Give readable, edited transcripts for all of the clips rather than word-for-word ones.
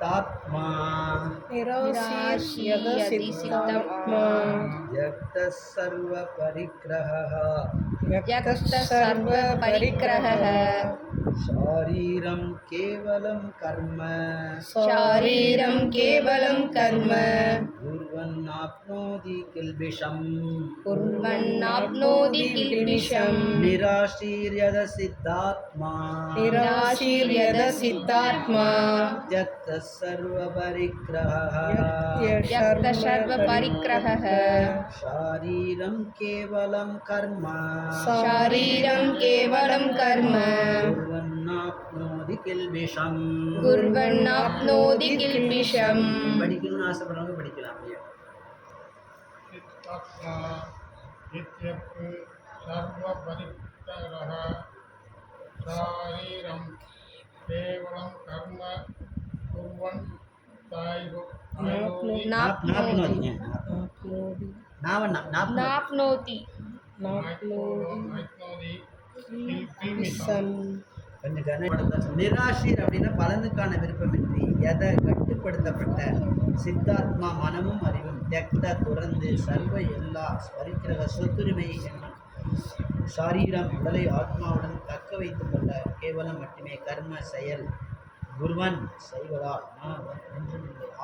सिद्धात्मा निराशीर्यदि सिद्धात्मा यक्तः सर्वपरिग्रहः शारीरं केवलं कर्म कुर्वन्नाप्नोति किल्बिषम् निराशीर्यद सिद्धात्मा त्यक्तः सर्वपरिग्रहः शारीरं केवलं कर्म कुर्वन्नाप्नोति किल्बिषम् படிக்கணும்னு ஆசைப்படுறவங்க படிக்கலாம். சித்தாத்மா இத்யக்கு சர்வபரிக்ரஹ ஷாரீரம் கேவலம் கர்ம குர்வன் நிராஷீர் அப்படின்னா பலனுக்கான விருப்பமின்றி எதை கட்டுப்படுத்தப்பட்ட சித்தாத்மா மனமும் அறிவும் தெக்த துறந்து சர்வ எல்லா பரிக்கிரக சொத்துரிமை என்னும் சாரீரம் உடலை ஆத்மாவுடன் தக்க வைத்துக் கொள்ள கேவலம் மட்டுமே கர்ம செயல் குருவன் செய்வதால்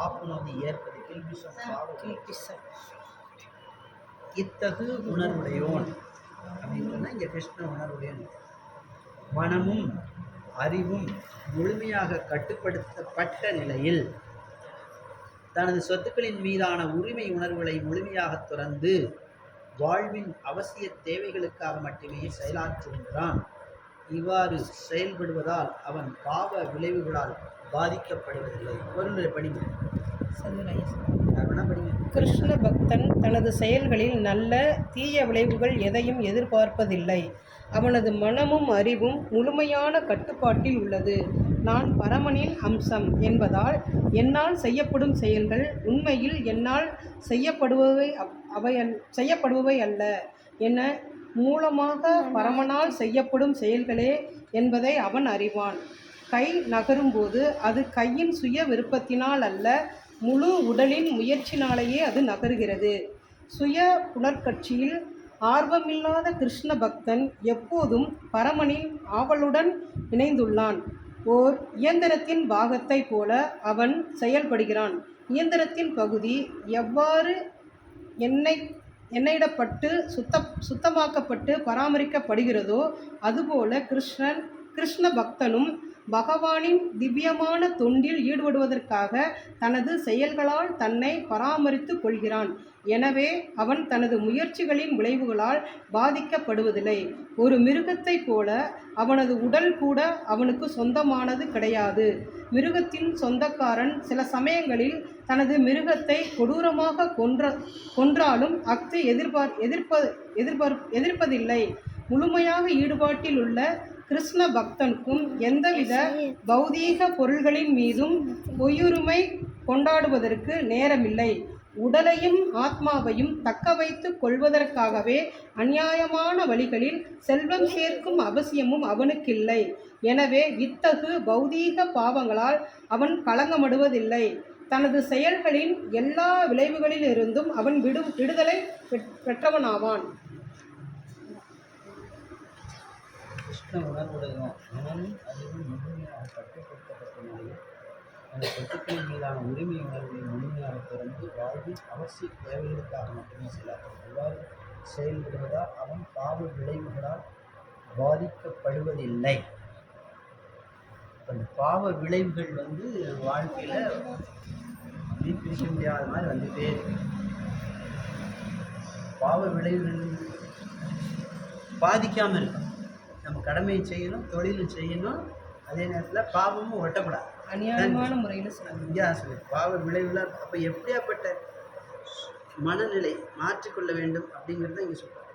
ஆப்னோதி ஏற்பது கில்பிஷம் இத்தகு உணர்வுடையோன் அப்படின்னு சொன்னால் இங்கே கிருஷ்ண உணர்வுடையோன் மனமும் அறிவும் முழுமையாக கட்டுப்படுத்தப்பட்ட நிலையில் தனது சொத்துக்களின் மீதான உரிமை உணர்வுகளை முழுமையாக துறந்து வாழ்வின் அவசிய தேவைகளுக்காக மட்டுமே செயலாற்றுகின்றான். இவ்வாறு செயல்படுவதால் அவன் பாவ விளைவுகளால் பாதிக்கப்படுவதில்லை. பொருளை படிங்க. கிருஷ்ண பக்தன் தனது செயல்களில் நல்ல தீய விளைவுகள் எதையும் எதிர்பார்ப்பதில்லை. அவனது மனமும் அறிவும் முழுமையான கட்டுப்பாட்டில் உள்ளது. நான் பரமனின் அம்சம் என்பதால் என்னால் செய்யப்படும் செயல்கள் உண்மையில் என்னால் செய்யப்படுபவை அல்ல என மூலமாக பரமனால் செய்யப்படும் செயல்களே என்பதை அவன் அறிவான். கை நகரும்போது அது கையின் சுய விருப்பத்தினால் அல்ல, முழு உடலின் முயற்சினாலேயே அது நகருகிறது. சுய புணர்கட்சியில் ஆர்வமில்லாத கிருஷ்ண பக்தன் எப்போதும் பரமனின் ஆவலுடன் இணைந்துள்ளான். ஓர் இயந்திரத்தின் பாகத்தை போல அவன் செயல்படுகிறான். இயந்திரத்தின் பகுதி எவ்வாறு எண்ணெயிடப்பட்டு சுத்தமாக்கப்பட்டு பராமரிக்கப்படுகிறதோ அதுபோல கிருஷ்ண பக்தனும் பகவானின் திவ்யமான தொண்டில் ஈடுபடுவதற்காக தனது செயல்களால் தன்னை பராமரித்து கொள்கிறான். எனவே அவன் தனது முயற்சிகளின் விளைவுகளால் பாதிக்கப்படுவதில்லை. ஒரு மிருகத்தை போல அவனது உடல் கூட அவனுக்கு சொந்தமானது கிடையாது. மிருகத்தின் சொந்தக்காரன் சில சமயங்களில் தனது மிருகத்தை கொடூரமாக கொன்றாலும் அஃது எதிர்ப்பதில்லை. முழுமையாக ஈடுபாட்டில் உள்ள கிருஷ்ண பக்தனுக்கும் எந்தவித பௌதீக பொருள்களின் மீதும் பொய்யுரிமை கொண்டாடுவதற்கு நேரமில்லை. உடலையும் ஆத்மாவையும் தக்க வைத்து கொள்வதற்காகவே அநியாயமான வழிகளில் செல்வம் சேர்க்கும் அவசியமும் அவனுக்கில்லை. எனவே இத்தகு பௌதீக பாவங்களால் அவன் கலங்கமடுவதில்லை. தனது செயல்களின் எல்லா விளைவுகளிலிருந்தும் அவன் விடுதலை பெற்றவனாவான். கிருஷ்ண உணர்வுடையும் மனமும் அறிவும் முழுமையாக கட்டுப்படுத்தப்பட்ட நிலையில் அந்த சொத்துக்களின் மீதான உரிமை உணர்வை முழுமையாக திறந்து வாழ்வில் அவசிய தேவைகளுக்காக மட்டுமே செயலாற்றும். இவ்வாறு செயல்படுவதால் அவன் பாவ விளைவுகளால் பாதிக்கப்படுவதில்லை. அந்த பாவ விளைவுகள் வாழ்க்கையில் பிரிக்க முடியாத மாதிரி வந்துட்டே இருக்கு. பாவ விளைவுகள் பாதிக்காமல் இருக்கும். நம்ம கடமையை செய்யணும், தொழிலும் செய்யணும், அதே நேரத்தில் பாவமும் ஒட்டப்படாது. அநியாயமான முறையில் பாவ விளைவுல அப்போ எப்படியாப்பட்ட மனநிலை மாற்றிக்கொள்ள வேண்டும் அப்படிங்கிறத இங்கே சொல்றாங்க.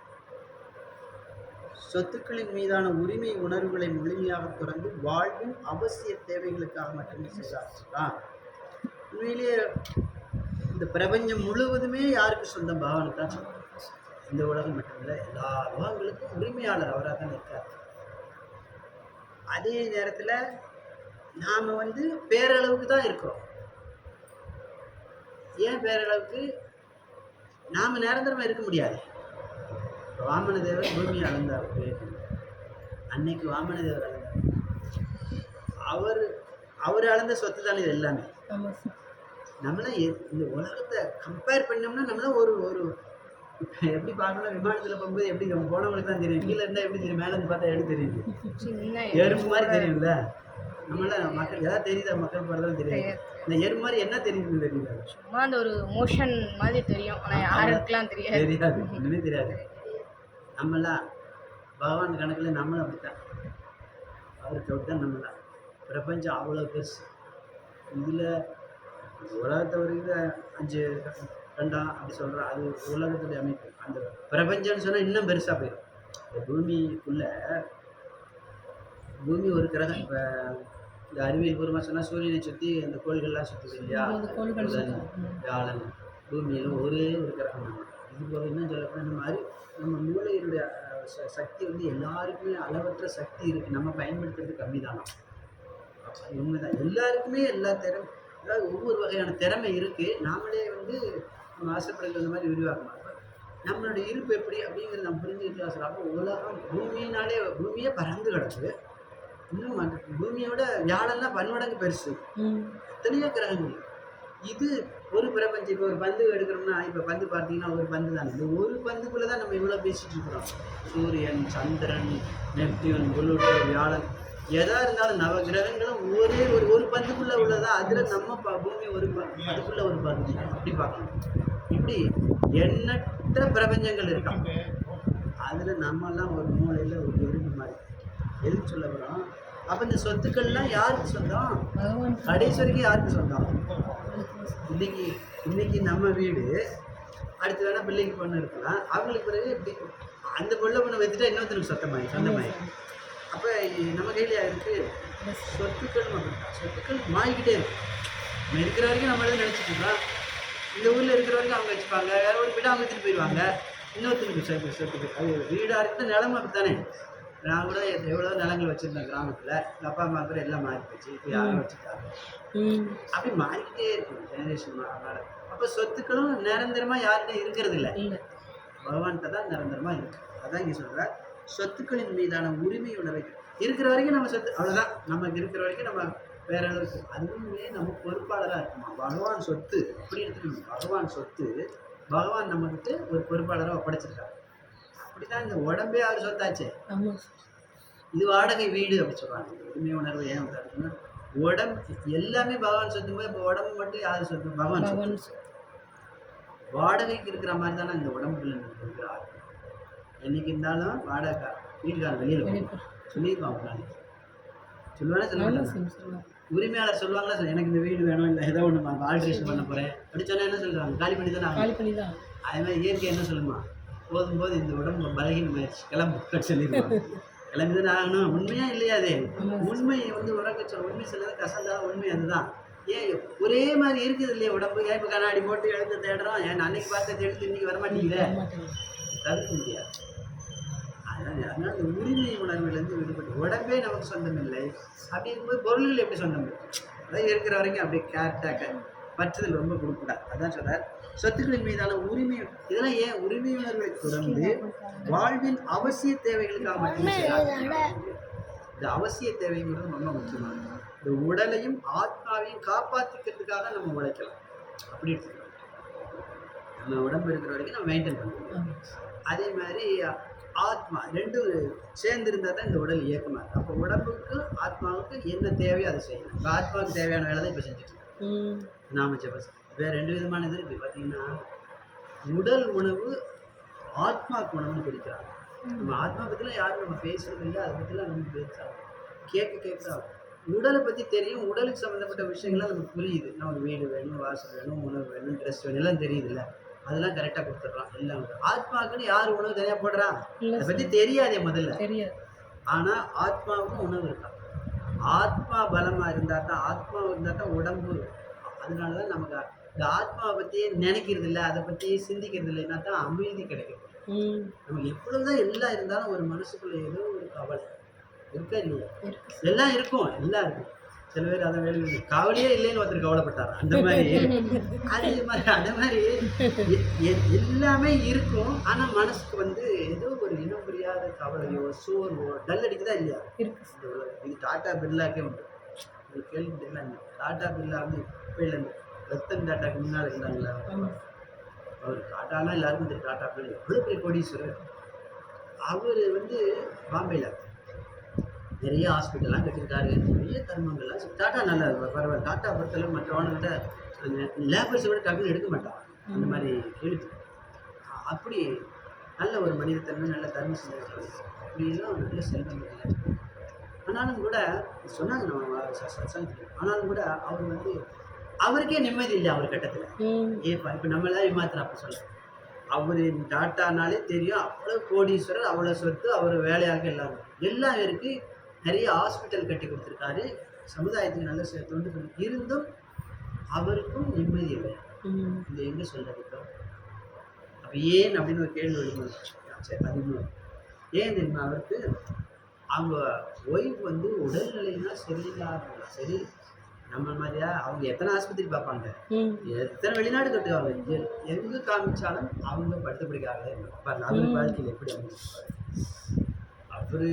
சொத்துக்களின் மீதான உரிமை உணர்வுகளை முழுமையாக துறந்து வாழ்வின் அவசிய தேவைகளுக்காக மட்டுமே செய்தார். உண்மையிலேயே இந்த பிரபஞ்சம் முழுவதுமே யாருக்கு சொந்தம்? பகவானுக்கு தான் சொந்தம். இந்த உலகம் மட்டுமில்லை, எல்லா உலகங்களுக்கும் உரிமையாளர் அவராக தான் இருக்கார். அதே நேரத்தில் நாம் பேரளவுக்கு தான் இருக்கிறோம். ஏன் பேரளவுக்கு நாம் நிரந்தரமாக இருக்க முடியாது. வாமன தேவர் பூமியை அளந்தார். அன்னைக்கு வாமன தேவர் அளந்தார். அவர் அவர் அளந்த சொத்து தானே இது எல்லாமே. ஆமாம் சார். நம்மளாம் இந்த உலகத்தை கம்பேர் பண்ணோம்னா நம்மளாம் ஒரு ஒரு எப்படி பார்க்கணும், விமானத்தில் போகும்போது எப்படி நம்ம போனவங்களுக்கு தான் தெரியும். கீழே இருந்தால் எப்படி தெரியும், மேலே இருந்து பார்த்தா எப்படி தெரியுது, எறும்பு மாதிரி தெரியும்ல. நம்மளாம் மக்கள் எதாவது தெரியுதா, மக்கள் போகிறதாலும் தெரியாது. இந்த எறும்பு மாதிரி என்ன தெரியுதுன்னு தெரியல, சும்மா அந்த ஒரு மோஷன் மாதிரி தெரியும். ஆனால் யாருக்கெல்லாம் தெரியாது. தெரியாது, ஒன்றுமே தெரியாது. நம்மளாம் பகவான் கணக்கில் நம்மளும் அப்படித்தான். அவருக்கு அப்படித்தான் நம்மளாம். பிரபஞ்சம் அவ்வளோ பெருசு. இதில் உலகத்தை வரைக்கும் 5 2 அப்படி சொல்கிறோம். அது உலகத்துடைய அமைப்பு. அந்த பிரபஞ்சம்னு சொன்னால் இன்னும் பெருசாக போயிடும். இந்த பூமி ஒரு கிரகம். இப்போ இந்த அறிவியல் பூர்வமாக சொன்னால் சூரியனை சுற்றி அந்த கோள்கள்லாம் சுற்றுது இல்லையா, புதன், வியாழன், பூமியிலும் ஒரே ஒரு கிரகம் நம்ம. இது போல இன்னும் சொல்லப்போனால் இந்த மாதிரி நம்ம மூளையினுடைய சக்தி வந்து எல்லாருக்குமே அளவற்ற சக்தி இருக்குது. நம்ம பயன்படுத்துறது கம்மி தானோ, உண்மைதான். எல்லாருக்குமே எல்லா திறமை, அதாவது ஒவ்வொரு வகையான திறமை இருக்குது. நாமளே வந்து நம்ம ஆசைப்படுகிற மாதிரி விரிவாக்கணும். நம்மளுடைய இருப்பு எப்படி அப்படிங்கிறது நம்ம புரிஞ்சுக்கிட்டு அப்போ உலகம் பூமியே பறந்து கிடக்கு. இன்னும் பூமியோட வியாழெல்லாம் பன்மடங்கு பெருசு. எத்தனையோ கிரகங்கள். இது ஒரு பிரபஞ்சம். இப்போ ஒரு பந்து எடுக்கிறோம்னா, இப்போ பந்து பார்த்தீங்கன்னா ஒரு பந்து தானே. இந்த ஒரு பந்துக்குள்ளே தான் நம்ம இவ்வளோ பேசிகிட்டு இருக்கிறோம். சூரியன், சந்திரன், நெப்டியூன், புளூட்டோ, வியாழன், எதா இருந்தாலும் நவ கிரகங்களும் ஒரே ஒரு பந்துக்குள்ளே உள்ளதா. அதில் நம்ம பூமி அதுக்குள்ளே ஒரு பகுதி. அப்படி பார்க்கணும். இப்படி எண்ணற்ற பிரபஞ்சங்கள் இருக்கான். அதில் நம்மெல்லாம் ஒரு மூலையில் ஒரு எறும்பு மாதிரி. எதுக்கு சொல்ல வரோம்? அப்போ இந்த சொத்துக்கள்லாம் யாருக்கு சொந்தம்? கடைசி வரைக்கும் யாருக்கு சொந்தம்? இன்னைக்கு நம்ம வீடு, அடுத்து வேணால் பிள்ளைக்கு பொண்ணு இருக்கலாம். அவங்களுக்கு பிறகு இப்படி அந்த பொண்ணை வச்சுட்டா இன்னொருத்தருக்கு சொந்தமாயி. அப்போ நம்ம கையில் இருக்குது சொத்துக்கள். சொத்துக்கள் மாறிக்கிட்டே இருக்கும். நம்ம இருக்கிற வரைக்கும் நம்ம எதாவது நினச்சிட்டு இருக்கோம். இந்த ஊரில் இருக்கிற வரைக்கும் அவங்க வச்சுப்பாங்க. வேற ஒரு வீடு அவங்க எடுத்துகிட்டு போயிடுவாங்க. இன்னொருத்தருக்கு சொத்துக்கள். அது வீடாக இருக்குது. நிலமை அப்படித்தானே. நான் கூட எவ்வளோ நிலங்கள் வச்சுருந்தேன் கிராமத்தில். எங்கள் அப்பா அம்மா கூட எல்லாம் மாறி போச்சு. இப்போ யாரும் வச்சுருக்காங்க. அப்படி மாறிக்கிட்டே இருக்கும் ஜெனரேஷன் மாற. அப்போ சொத்துக்களும் நிரந்தரமாக யாருக்கும் இருக்கிறது இல்லை. பகவான்கிட்ட தான் நிரந்தரமாக இருக்குது. அதான் இங்கே சொல்கிற சொத்துக்களின் மீதான உரிமை உணர்வை இருக்கிற வரைக்கும் நம்ம சொத்து அவ்வளோதான். நமக்கு இருக்கிற வரைக்கும் நம்ம வேற அளவுக்கு அதுவுமே நம்ம பொறுப்பாளராக இருக்குமா. பகவான் சொத்து அப்படி எடுத்துக்கணும். பகவான் சொத்து பகவான் நம்மகிட்ட ஒரு பொறுப்பாளராக ஒப்படைச்சிருக்காங்க. அப்படிதான் இந்த உடம்பே அவர் சொத்தாச்சே. இது வாடகை வீடு அப்படி சொல்கிறாங்க. உரிமை உணர்வு ஏன் இருக்குன்னா, உடம்பு எல்லாமே பகவான் சொத்து போது இப்போ உடம்பு மட்டும் யார் சொத்து? பகவான் சொத்து. வாடகைக்கு இருக்கிற மாதிரி தானே இந்த உடம்புல இருக்கிற ஆள். என்னைக்கு இருந்தாலும் வாடகை வீட்டுக்காரன் வெளியில் சொல்லியிருப்பாங்க. நாளைக்கு சொல்லுவாங்க. உரிமையாளர் சொல்லுவாங்களா, எனக்கு இந்த வீடு வேணும், இல்லை ஏதோ ஒன்று ஆல்ட்ரேஷன் பண்ண போகிறேன் அப்படி சொன்னால் என்ன சொல்கிறாங்க? காலி பண்ணி தான். அதே மாதிரி இயற்கை என்ன சொல்லுமா, போதும்போது இந்த உடம்பு பலகீனமாயிடுச்சு, கிளம்பு சொல்லிடுவாங்க. கிளம்பி தானே ஆகணும். உண்மையா இல்லையா? அது உண்மை வந்து உறக்க உண்மை சொல்லுறது கசந்தாலும் உண்மை அதுதான். ஏன் ஒரே மாதிரி இருக்குது இல்லையா உடம்பு? ஏன் இப்போ கண்ணாடி போட்டு எழுந்து தேடுறோம். ஏன் அன்னைக்கு பார்த்து எடுத்து இன்னைக்கு வரமாட்டேங்குதே, தவிர்க்க முடியாது. அதனால் இந்த உரிமை உணர்வுலேருந்து விடுபட்டு உடம்பே நமக்கு சொந்தம் இல்லை. அப்படி இருக்கும்போது பொருள்கள் எப்படி சொந்தம் இல்லை? அதான் இருக்கிற வரைக்கும் அப்படியே கேட்டாக்க பற்றுதல் ரொம்ப கொடுக்கூடாது. அதான் சொல்கிறார், சொத்துக்களின் மீதான உரிமை. இதெல்லாம் ஏன் உரிமை உணர்வுகளை தொடர்ந்து வாழ்வின் அவசிய தேவைகளுக்காக மட்டுமே இந்த அவசிய தேவைங்கிறது ரொம்ப முக்கியமானது. இந்த உடலையும் ஆத்மாவையும் காப்பாற்றிக்கிறதுக்காக நம்ம உழைக்கலாம். அப்படி எடுத்துக்கலாம். நம்ம உடம்பு இருக்கிற வரைக்கும் நம்ம மெயின்டைன் பண்ணணும். அதே மாதிரி ஆத்மா ரெண்டும் சேர்ந்து இருந்தால் தான் இந்த உடல் இயக்கமாக இருக்கும். அப்போ உடம்புக்கு ஆத்மாவுக்கு என்ன தேவையோ அதை செய்யணும். இப்போ ஆத்மாவுக்கு தேவையான வேலை தான் இப்போ செஞ்சுட்டு இருக்கோம். நாம ஜபஸ் வேறு 2 விதமான இது இருக்குது. பார்த்தீங்கன்னா, உடல் உணவு ஆத்மாவுக்கு உணவுன்னு பிடிக்கிறாங்க. நம்ம ஆத்மா பற்றிலாம் யாரும் நம்ம பேசுறது இல்லை. அதை பற்றிலாம் நம்ம பேசுகிறோம். கேட்க உடலை பற்றி தெரியும். உடலுக்கு சம்மந்தப்பட்ட விஷயங்கள்லாம் நமக்கு புரியுது. நமக்கு வீடு வேணும், வாசல் வேணும், உணவு வேணும், ட்ரெஸ் வேணும், எல்லாம் தெரியுது இல்லை. அதெல்லாம் கரெக்டாக கொடுத்துட்றான் எல்லாம். ஆத்மாவுக்குன்னு யார் உணவு தனியாக போடுறான்? அதை பற்றி தெரியாதே முதல்ல. ஆனால் ஆத்மாவுக்கும் உணவு இருக்கான். ஆத்மா பலமாக இருந்தால் தான், ஆத்மா இருந்தால் தான் உடம்பு. அதனால தான் நமக்கு இந்த ஆத்மாவை பற்றியே நினைக்கிறது இல்லை, அதை பற்றியே சிந்திக்கிறது இல்லைன்னா தான் அமைதி கிடைக்கும். நமக்கு எவ்வளவுதான் எல்லாம் இருந்தாலும் ஒரு மனசுக்குள்ள ஏதோ ஒரு கவலை இருக்கா இல்லையா? எல்லாம் இருக்கும். சில பேர் அதை வேலை கவலையே இல்லைன்னு ஒருத்தர் கவலைப்பட்டார். அந்த மாதிரி அந்த மாதிரி எல்லாமே இருக்கும். ஆனால் மனசுக்கு வந்து ஏதோ ஒரு இனம் புரியாத கவலையோ சோர்வோ டல் அடிக்குதா இல்லையா? இது டாடா பிர்லாக்கே உண்டு. இது கேள்விப்பட்டீங்களா? டாடா பிர்லா வந்து இப்போலேருந்து ரத்தன் டாட்டாக்கு முன்னால் இருந்தாங்களா? அவர் டாட்டானா எல்லாருக்கும் இந்த டாட்டா பிர்லா எவ்வளோ பெரிய கோடீஸ்வரர். அவர் வந்து பாம்பேயில் நிறைய ஹாஸ்பிட்டல்லாம் கட்டியிருக்காரு, நிறைய தர்மங்கள்லாம். டாட்டா நல்லா பரவாயில்ல. டாட்டா பொறுத்தளவு மற்றவன்கிட்ட லேபர்ஸை விட டக்குன்னு எடுக்க மாட்டான். அந்த மாதிரி கேள்வி. அப்படி நல்ல ஒரு மனிதத்தன்மை, நல்ல தர்ம சிந்தனை, அப்படிலாம் நல்ல செல்வம் இல்லை. ஆனாலும் கூட சொன்னாங்க நம்ம சத்சங்கத்தில், ஆனாலும் கூட அவர் வந்து அவருக்கே நிம்மதி இல்லை அவர் கட்டத்தில். ஏப்பா இப்போ நம்மளாம் ஏமாத்திரம் அப்போ சொல்ல, அவர் டாட்டானாலே தெரியும் அவ்வளோ கோடீஸ்வரர், அவ்வளோ சொத்து, அவர் வேலையாக எல்லாம் இருக்குது. நிறைய ஹாஸ்பிட்டல் கட்டி கொடுத்துருக்காரு, சமுதாயத்துக்கு நல்ல தொண்டு இருந்தும் அவருக்கும் நிம்மதி இல்லை. இது எங்கே சொல்கிறது இப்போ? அப்போ ஏன் அப்படின்னு ஒரு கேள்வி எழுதும். சரி, அது இன்னும் ஏன் தெரியுமா? அவருக்கு அவங்க ஒய்ஃப் வந்து உடல்நிலைனா சரியில்லாத, சரி நம்ம மாதிரியா அவங்க எத்தனை ஆஸ்பத்திரி பார்ப்பாங்க, எத்தனை வெளிநாடு கட்டுவாங்க, எங்கே காமிச்சாலும் அவங்க படுத்து பிடிக்காத பாருங்க. அவர் வாழ்க்கையில் எப்படி அமைச்சிருப்பாரு. அவர்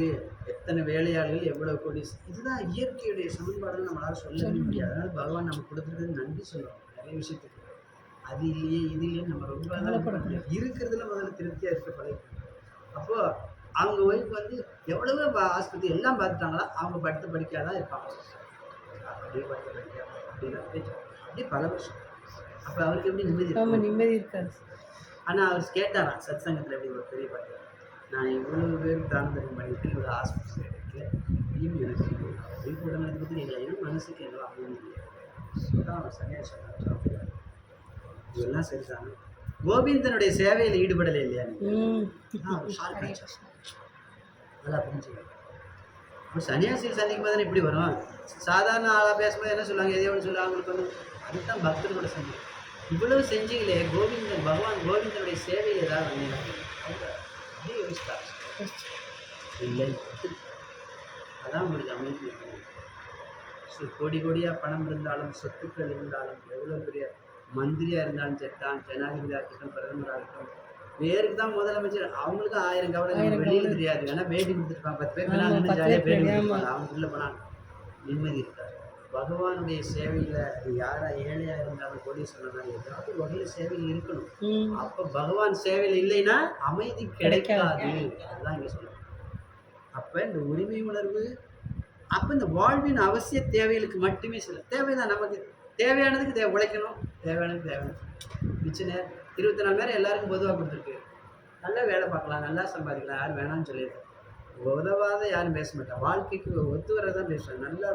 எத்தனை வேலையாளர்கள், எவ்வளோ கோடி. இதுதான் இயற்கையுடைய சமன்பாடுன்னு நம்மளால் சொல்லவே முடியாது. அதனால் பகவான் நம்ம கொடுத்துருக்கிறது நன்றி சொல்லணும் நிறைய விஷயத்துக்கு. அது இல்லையே இது இல்லையே நம்ம ரொம்ப இருக்கிறதுல முதல்ல திருப்தியாக இருக்க பழகும். அப்போது அவங்க ஒய்ஃப் வந்து எவ்வளவோ ஆஸ்பத்திரி எல்லாம் பார்த்துட்டாங்களா, அவங்க படுத்து படிக்காதான் இருப்பாங்க. அப்படியே படுத்து படிக்காம அப்படியே பல வருஷம். அப்போ அவருக்கு எப்படி நிம்மதி இருக்காது. ஆனால் அவர் கேட்டாராம் சத் சங்கத்தில், எப்படி ஒரு பெரிய பாட்டு, நான் இவ்வளோ பேர் தாமதம் பண்ணிட்டு ஒரு ஹாஸ்பிட்டல் இருக்கேன், எனக்கு ஒய்ஃப் உடனே பற்றி இல்லை, ஏன்னா மனசுக்கு எல்லாம் அப்படின்னு தான் அவர் சரியாக சொன்னார். இதெல்லாம் சரிதானே. கோவிந்தனுடைய சேவையில் ஈடுபடலை இல்லையா? நல்லா புரிஞ்சுக்கலாம். இப்போ சன்னியாசிகள் சந்திக்கும் போது இப்படி வரும். சாதாரண ஆளாக பேசும்போது என்ன சொல்லுவாங்க, எதையோ ஒன்று சொல்லுவாங்க. அவங்களுக்கு வந்து அதுதான் பக்தர்களோட சந்தி. இவ்வளவு செஞ்சீங்களே, பகவான் கோவிந்தனுடைய சேவையில் ஏதாவது வந்தீங்கன்னா அப்படியே யோசித்தா இல்லை. அதான் உங்களுக்கு அமைதி. கோடி கோடியாக பணம் இருந்தாலும், சொத்துக்கள் இருந்தாலும், எவ்வளோ பெரிய மந்திரியாக இருந்தாலும் சரிதான், ஜனாதிபதியாக இருக்கட்டும், பிரதமராக இருக்கட்டும், பேருக்கு தான் முதலமைச்சர், அவங்களுக்கு 1000 கவலை வெளியில் தெரியாது. வேணா பேட்டி கொடுத்துருப்பாங்க, 10 பேர் ஜாலியாக பேட்டி கொடுத்துருப்பாங்க. அவங்களுக்குள்ள போனால் நிம்மதி இருக்காது. பகவானுடைய சேவையில் யாரா ஏழையாக இருந்தாலும் கோடீஸ்வரனாக ஏதாவது வகையில் சேவையில் இருக்கணும். அப்போ பகவான் சேவையில் இல்லைன்னா அமைதி கிடைக்காது. அதுதான் இங்கே சொல்லணும். அப்போ இந்த உரிமை உணர்வு, அப்போ இந்த வாழ்வின் அவசிய தேவைகளுக்கு மட்டுமே சில தேவைதான். நமக்கு தேவையானதுக்கு உழைக்கணும், தேவையானதுக்கு தேவையான மிச்ச நேரம் 24 நேரம் எல்லாருக்கும் பொதுவாக கொடுத்துருக்கு. நல்லா வேலை பார்க்கலாம், நல்லா சம்பாதிக்கலாம், யாரும் வேணாம்னு சொல்லியிருக்கேன். உதவாத யாரும் பேச மாட்டான். வாழ்க்கைக்கு ஒத்து வரதான் பேசுவாங்க. நல்லா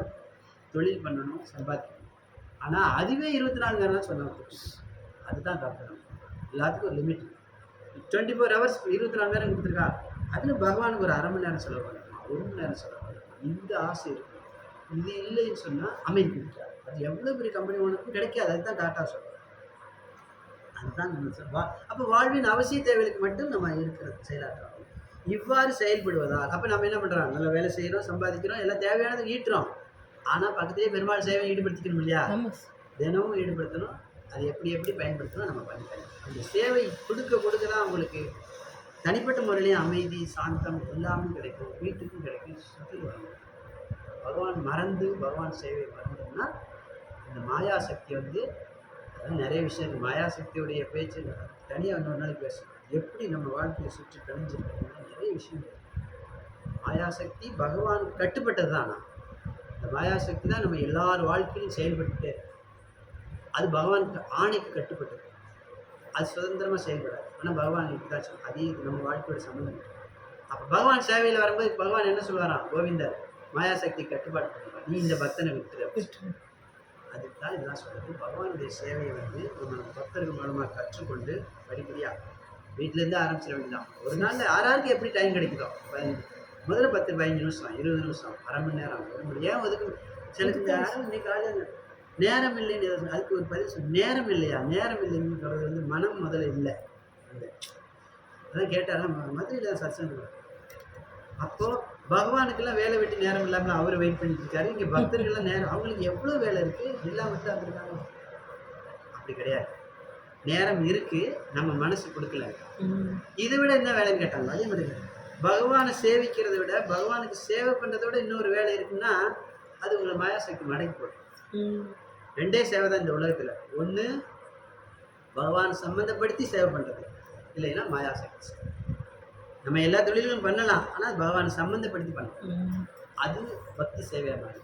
தொழில் பண்ணணும், சம்பாதிக்கணும். ஆனால் அதுவே 24 நேரம் சொன்னாங்க. அதுதான் தப்பு. எல்லாத்துக்கும் ஒரு லிமிட். 24 ஹவர்ஸ் 24 நேரம் கொடுத்துருக்கா, அதில் பகவானுக்கு ஒரு 1/2 மணி நேரம் செலவு பண்ணணும், 1 மணி நேரம் செலவு பண்ணணும். இந்த ஆசை இருக்கும். இது இல்லைன்னு சொன்னால் அமைதி கிடைக்காது. அது எவ்வளோ பெரிய கம்பெனி ஒன்றுக்கும் கிடைக்காது. அதுதான் டாட்டா சொல்கிறேன். அதுதான் நம்ம சொல்வா. அப்போ வாழ்வின் அவசிய தேவைகளுக்கு மட்டும் நம்ம இருக்கிறது செயலாற்றோம். இவ்வாறு செயல்படுவதால் அப்போ நம்ம என்ன பண்ணுறோம், நல்ல வேலை செய்கிறோம், சம்பாதிக்கிறோம், எல்லாம் தேவையானது ஈட்டுறோம். ஆனால் பக்கத்துலேயே பெருமாள் சேவை ஈடுபடுத்திக்கணும் இல்லையா? தினமும் ஈடுபடுத்தணும். அது எப்படி பயன்படுத்தணும் நம்ம பண்ணிக்கலாம். அந்த சேவை கொடுக்க தான் உங்களுக்கு தனிப்பட்ட முறையிலேயும் அமைதி, சாந்தம் எல்லாமே கிடைக்கும், வீட்டுக்கும் கிடைக்கும், சுற்றி வரும். பகவான் மறந்து பகவான் சேவை மறந்தோம்னா இந்த மாயாசக்தி வந்து, அதாவது நிறைய விஷயம் மாயாசக்தியுடைய பேச்சு தனியாக இன்னொரு நாளைக்கு பேசணும். எப்படி நம்ம வாழ்க்கையை சுற்றி கணிஞ்சிருக்கோம்னா நிறைய விஷயங்கள். மாயாசக்தி பகவானுக்கு கட்டுப்பட்டது தான். இந்த மாயாசக்தி தான் நம்ம எல்லார் வாழ்க்கையிலும் செயல்பட்டு, அது பகவானுக்கு ஆணைக்கு கட்டுப்பட்டது. அது சுதந்திரமாக செயல்படாது. ஆனால் பகவான் இப்படிதாச்சும் அதே நம்ம வாழ்க்கையோட சம்மந்தம். அப்போ பகவான் சேவையில் வரும்போது பகவான் என்ன சொல்லுவாராம், கோவிந்தர் மாயாசக்தி கட்டுப்பாடு பண்ணுவார், நீ இந்த பக்தனை விட்டுரு. அதுக்கு தான் இதெல்லாம் சொல்கிறது. பகவானுடைய சேவையை வந்து நம்ம பக்தர்கள் மூலமாக கற்றுக்கொண்டு படிப்படியாக வீட்டிலேருந்து ஆரம்பிச்சிட வேண்டியதான். ஒரு நாளில் யாராருக்கு எப்படி டைம் கிடைக்குதோ, முதல்ல 10-15 நிமிஷம், 20 நிமிஷம், 1/2 மணி நேரம், 1 மணி ஏன் ஒதுக்கு. சிலருக்கு யாரும் இன்னைக்கு காலையில் நேரம் இல்லைன்னு அதுக்கு ஒரு பதில் நேரம் இல்லையா? நேரம் இல்லைன்னு சொல்கிறது வந்து மனம் முதல்ல இல்லை. அதான் கேட்டாரா மதுரையில் சத்சங்கம். அப்போது பகவானுக்கெல்லாம் வேலை வெட்டி நேரம் இல்லாமல் அவர் வெயிட் பண்ணிட்டு இருக்காரு. இங்கே பக்தர்கள்லாம் நேரம் அவங்களுக்கு எவ்வளோ வேலை இருக்கு எல்லாம் விட்டு வந்திருக்காங்க. அப்படி கிடையாது. நேரம் இருக்கு, நம்ம மனசு கொடுக்கல. இதை விட என்ன வேலைன்னு கேட்டாங்க. அதே மாதிரி பகவானை சேவிக்கிறத விட பகவானுக்கு சேவை பண்ணுறத விட இன்னொரு வேலை இருக்குன்னா அது உங்களை மாயாசக்தி மடங்கி போடும். ரெண்டே சேவை தான் இந்த உலகத்தில். ஒன்று பகவான் சம்மந்தப்படுத்தி சேவை பண்ணுறது, இல்லைன்னா மாயாசக்தி. நம்ம எல்லா தொழிலும் பண்ணலாம், ஆனால் பகவானை சம்மந்தப்படுத்தி பண்ணலாம். அது பக்தி சேவையாக மாறி.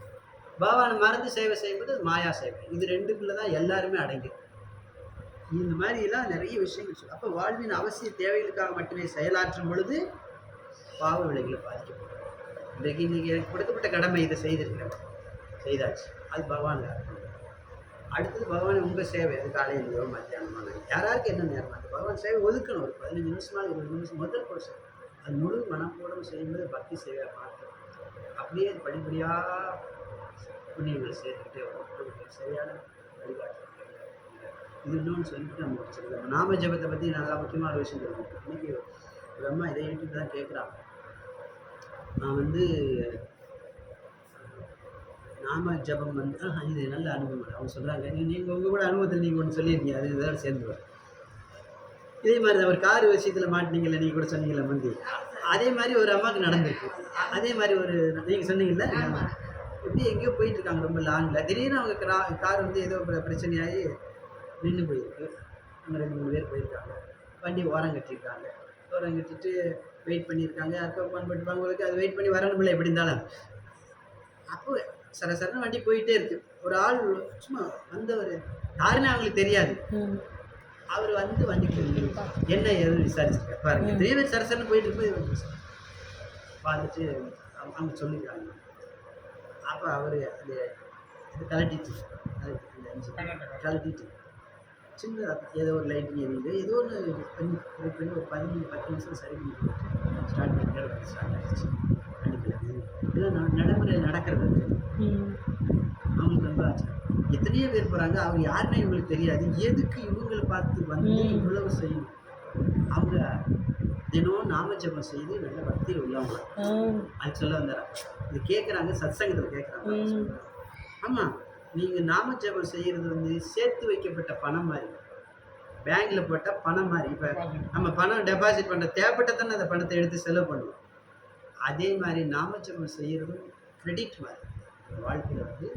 பகவானை மறந்து சேவை செய்யும்போது மாயா சேவை. இது ரெண்டுக்குள்ளே தான் எல்லாருமே அடங்கி. இந்த மாதிரிலாம் நிறைய விஷயங்கள் சொல்லு. அப்போ வாழ்வின் அவசிய தேவைகளுக்காக மட்டுமே செயலாற்றும் பொழுது பாவ விளைவுகளை பாதிக்கப்படும். இன்றைக்கு எனக்கு கொடுக்கப்பட்ட கடமை இதை செய்திருக்கிறேன், செய்தாச்சு, அது பகவான். அடுத்தது பகவான் உங்கள் சேவை, அது காலையிலையோ மத்தியானமான யாராருக்கு என்ன நேரம், அது பகவான் சேவை ஒதுக்கணும். ஒரு 15 நிமிஷமா 20 நிமிஷம் முதல் கோர்ஸ் அது முழு மனப்போடும் செய்யும்போது பக்தி சேவையாக மாற்றும். அப்படியே அது படிப்படியாக புண்ணியங்களை சேர்த்துக்கிட்டே வரும். சரியான வழிகாட்டு. இது இன்னொன்று சொல்லிட்டு நம்ம முடிச்சிருக்கோம். நாம ஜபத்தை பற்றி நல்லா முக்கியமான ஒரு விஷயம் சொல்லுவோம். இன்னைக்கு ஒரு அம்மா இதை யூடியூப் தான் கேட்குறாங்க. நான் நாம ஜபம் இது நல்ல அனுபவம். அவங்க சொல்கிறாங்க, நீங்கள் உங்கள் கூட அனுபவத்தில் நீங்கள் ஒன்று சொல்லியிருக்கீங்க, அது இதோட சேர்ந்துருவார். இதே மாதிரி அவர் கார் விஷயத்தில் மாட்டினீங்கல்ல, நீங்கள் கூட சொன்னீங்களா மந்தி, அதே மாதிரி ஒரு அம்மாவுக்கு நடந்திருக்கு. அதே மாதிரி ஒரு நீங்கள் சொன்னீங்கல்ல, எப்படி எங்கேயோ போயிட்டு இருக்காங்க ரொம்ப லாங்கில், திடீர்னு அவங்க கார் வந்து ஏதோ பிரச்சனையாகி நின்று போயிருக்கு. அங்கே 2-3 பேர் போயிருக்காங்க. வண்டி ஓரம் கட்டியிருக்காங்க. ஓரம் கட்டிட்டு வெயிட் பண்ணியிருக்காங்க. யாருக்கோ ஃபோன் பண்ணிட்டு அவங்களுக்கு அது வெயிட் பண்ணி வரணும்ல எப்படி இருந்தாலும். அப்போ சரசரன்னு வண்டி போயிட்டே இருக்கு. ஒரு ஆள் சும்மா வந்தவர், யாருன்னு அவங்களுக்கு தெரியாது. அவர் வந்து வண்டிக்கு என்ன ஏதுன்னு விசாரிச்சிருக்காரு பாருங்க. டிரைவர் சரசரன்னு போயிட்டு இருக்கும்போது பார்த்துட்டு அவங்க சொல்லியிருக்காங்க. அப்போ அவர் அந்த இது கலட்டிட்டு சின்ன ஏதோ ஒரு லைட்டிங் எரியுது, ஏதோ ஒன்று பண்ணி ஒரு 10 நிமிஷம் சரி பண்ணி ஸ்டார்ட் ஆகிடுச்சு. இதெல்லாம் நடைமுறையில் நடக்கிறது. அவங்களுக்கு ரொம்ப ஆச்சு. எத்தனையோ பேர் போகிறாங்க, அவங்க யாருன்னு இவங்களுக்கு தெரியாது. எதுக்கு இவங்களை பார்த்து வந்து இவ்வளவு செய்யணும்? அவங்க தினம் நாம ஜபம் செய்து நல்ல பக்தியில் உள்ளவங்க. அது சொல்ல வந்தாரா, இது கேட்குறாங்க, சத்சங்கத்தில் கேட்குறாங்க. ஆமாம், நீங்கள் நாம ஜபம் செய்கிறது வந்து சேர்த்து வைக்கப்பட்ட பணம் மாதிரி, பேங்கில் போட்டால் பணம் மாதிரி. இப்போ நம்ம பணம் டெபாசிட் பண்ணுற தேவைப்பட்டதானே அந்த பணத்தை எடுத்து செலவு பண்ணுவோம். அதே மாதிரி நாம ஜபம் செய்கிறதும் கிரெடிட் மாதிரி. வாழ்க்கையில் வந்து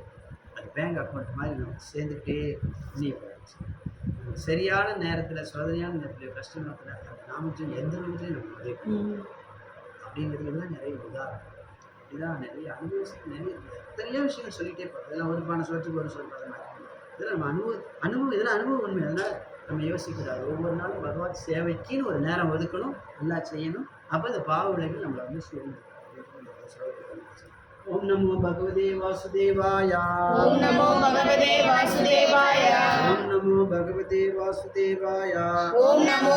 அது பேங்க் அக்கௌண்ட் மாதிரி நம்ம சேர்ந்துக்கிட்டே சரியான நேரத்தில், சோதனையான நேரத்தில், கஷ்ட நேரத்தில் அந்த நாமஜம் எந்த நேரத்துலையும் நம்ம உதவி அப்படிங்கிறதுலாம் நிறைய உதாரணம். இதான் நிறைய அனுபவம். நிறைய எத்தனையோ விஷயங்கள் சொல்லிகிட்டே போகிறோம். இதெல்லாம் ஒரு பானை சொல்லிட்டு ஒரு சொல்கிற மாதிரி. இதெல்லாம் நம்ம அனுபவம் இதெல்லாம் அனுபவம் உண்மை. அதனால் நம்ம யோசிக்கூடாது. ஒவ்வொரு நாளும் பகவான் சேவைக்குன்னு ஒரு நேரம் ஒதுக்கணும், நல்லா செய்யணும். அப்போ அந்த பாவ விளைவுகள் நம்மளை வந்து சேர்ந்து. ஓம் நமோ பகவதே வாசுதேவாய. ஓம் நமோ பகவதே வாசுதேவாய. ஓம் நமோ பகவதே வாசுதேவாய. ஓம் நமோ